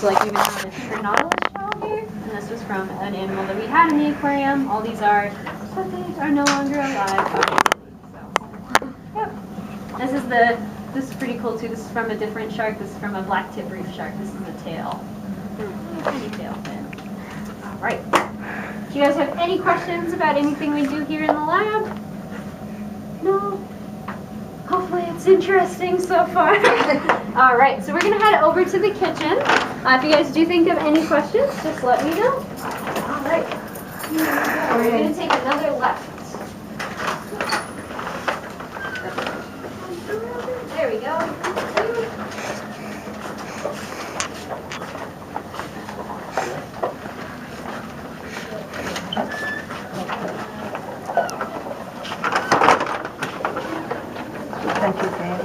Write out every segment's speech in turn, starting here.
So like even have this Nautilus shell here, and this was from an animal that we had in the aquarium. All these are, but they are no longer alive, obviously. So, yep. This is pretty cool too. This is from a different shark. This is from a black tip reef shark. This is the tail. Tiny tail fin. All right. Do you guys have any questions about anything we do here in the lab? No? Hopefully it's interesting so far. All right, so we're going to head over to the kitchen. If you guys do think of any questions, just let me know. All right. We're going to take another left. There we go. Thank you, Sam.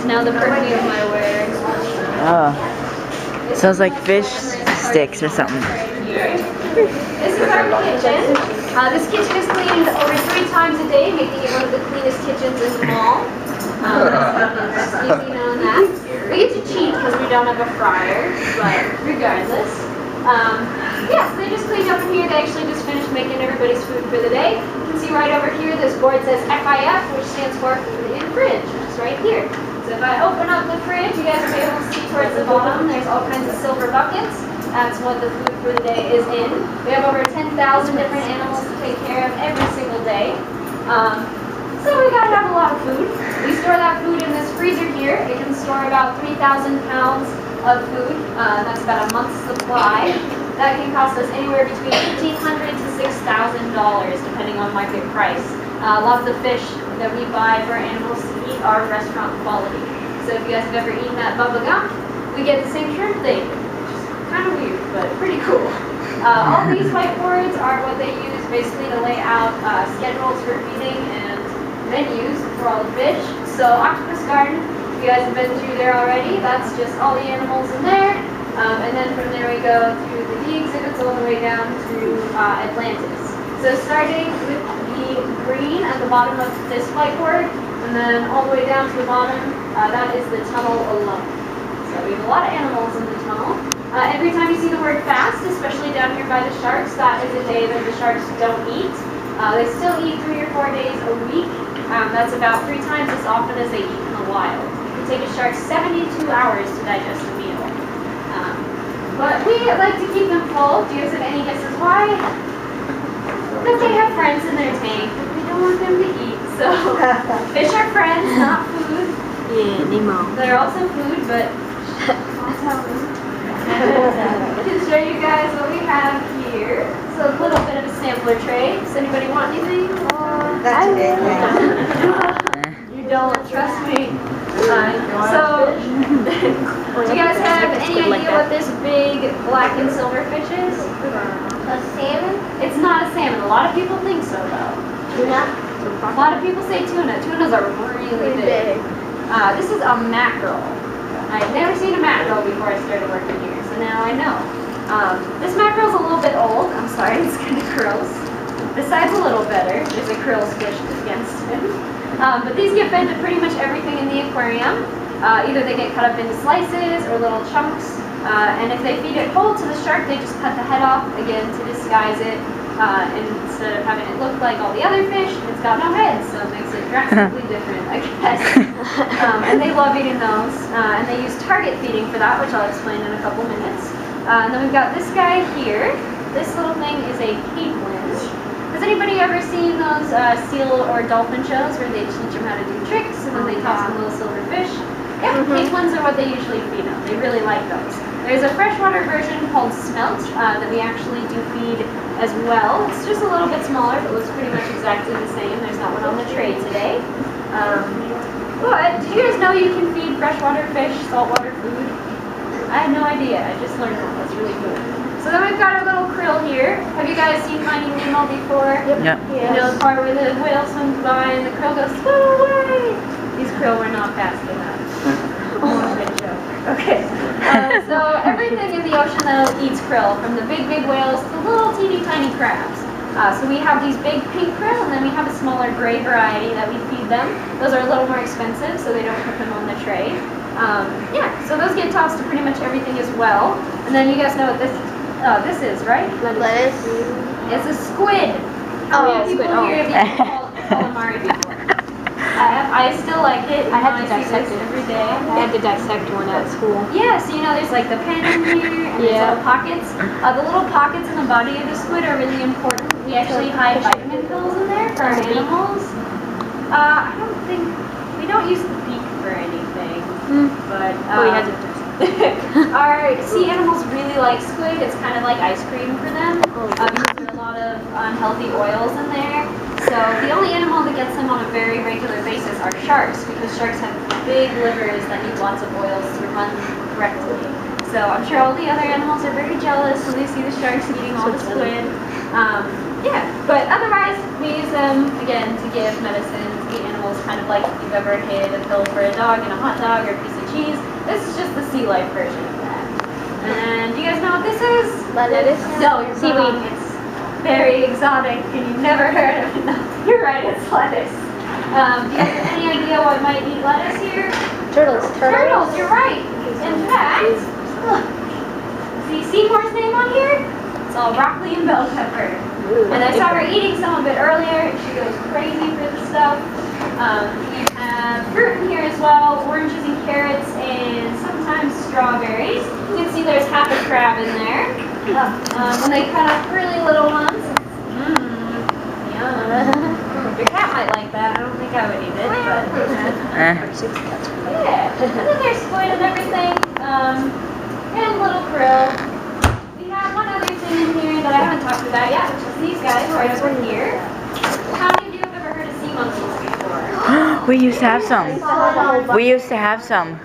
Smell the perfume I wear. Oh, smells like fish sticks or something. This is our kitchen. This kitchen is cleaned over 3 times a day, making it one of the cleanest kitchens in the mall. Just easy on that. We get to cheat because we don't have a fryer, but regardless. Yeah, so they just cleaned up in here. They actually just finished making everybody's food for the day. You can see right over here, this board says FIF, which stands for food in fridge. It's right here. So if I open up the fridge, you guys will be able to see towards the bottom, there's all kinds of silver buckets. That's what the food for the day is in. We have over 10,000 different animals to take care of every single day. So we gotta have a lot of food. We store that food in this freezer here. It can store about 3,000 pounds of food. That's about a month's supply. That can cost us anywhere between $1,500 to $6,000 depending on market price. A lot of the fish that we buy for our animals to eat are restaurant quality. So if you guys have ever eaten that bubba gum, we get the same shrimp thing. Kind of weird, but pretty cool. All these whiteboards are what they use basically to lay out schedules for feeding and menus for all the fish. So Octopus Garden, you guys have been through there already. That's just all the animals in there. And then from there we go through the bee exhibits all the way down through Atlantis. So starting with the green at the bottom of this whiteboard, and then all the way down to the bottom, that is the tunnel alone. So we have a lot of animals in the tunnel. Every time you see the word fast, especially down here by the sharks, that is a day that the sharks don't eat. They still eat 3 or 4 days a week. That's about 3 times as often as they eat in the wild. It can take a shark 72 hours to digest a meal. But we like to keep them full. Do you guys have any guesses why? Because they have friends in their tank. We don't want them to eat. So fish are friends, not food. Yeah, Nemo. They're also food, but I'll tell them. I can show you guys what we have here. So a little bit of a sampler tray. Does anybody want anything? That's it. You don't trust me. So, do you guys have any idea what this big black and silver fish is? A salmon? It's not a salmon. A lot of people think so, though. Tuna? A lot of people say tuna. Tunas are really big. This is a mackerel. I've never seen a mackerel before I started working here, so now I know. This mackerel's a little bit old. I'm sorry, it's kind of gross. This side's a little better. There's a krill squished against it. But these get fed to pretty much everything in the aquarium. Either they get cut up into slices or little chunks. And if they feed it whole to the shark, they just cut the head off, again, to disguise it. And instead of having it look like all the other fish, it's got no head, so it makes it drastically different, I guess. And they love eating those. And they use target feeding for that, which I'll explain in a couple minutes. And then we've got this guy here. This little thing is a capelin. Has anybody ever seen those seal or dolphin shows where they teach them how to do tricks and then they toss them little silver fish? Yeah, capelins are what they usually feed them. They really like those. There's a freshwater version called smelt that we actually do feed as well. It's just a little bit smaller, but looks pretty much exactly the same. There's not one on the tray today. But did you guys know you can feed freshwater fish saltwater food? I had no idea. I just learned that. That's really cool. So then we've got our little krill here. Have you guys seen Finding Nemo before? Yep. You know the part where the whale swims by and the krill goes, swim away! These krill were not fast enough. Oh, good joke. Okay. So everything in the ocean though eats krill, from the big whales to little teeny tiny crabs. So we have these big pink krill, and then we have a smaller gray variety that we feed them. Those are a little more expensive, so they don't put them on the tray. Yeah, so those get tossed to pretty much everything as well. And then you guys know what this is, right? Lettuce. It's a squid. How many people here have eaten calamari before? I still like it. I had to see dissect this it every day. I had to dissect one at school. Yeah, so you know there's like the pen in here and there's little pockets. The little pockets in the body of the squid are really important. We actually hide vitamin pills in there for our animals. I don't think, we don't use the beak for anything, but Oh, he has it. our sea animals really like squid. It's kind of like ice cream for them because there are a lot of unhealthy oils in there. So the only animal that gets them on a very regular basis are sharks, because sharks have big livers that need lots of oils to run correctly. So I'm sure all the other animals are very jealous when they see the sharks eating all the squid. Yeah, but otherwise we use them again to give medicine to the animals, kind of like if you've ever hid a pill for a dog in a hot dog or a piece of cheese. This is just the sea life version of that. And do you guys know what this is? Lettuce. No, you're Seaweed. wrong. It's very exotic and you've never heard of it. No, you're right, it's lettuce. Do you have any idea what might eat lettuce here? Turtles. Turtles, you're right. In fact, look. See Seymour's name on here? It's all broccoli and bell pepper. And I saw her eating some of it earlier. She goes crazy for the stuff. You have fruit in here as well, oranges and carrots and sometimes strawberries. You can see there's half a crab in there. When they cut up really little ones, yum. Your cat might like that. I don't think I would eat it, but yeah. And then there's squid and everything, and little krill. We have one other thing in here that I haven't talked about yet, which is these guys right over here. How many of you have ever heard of sea monkeys before? We used to have some. We used to have some.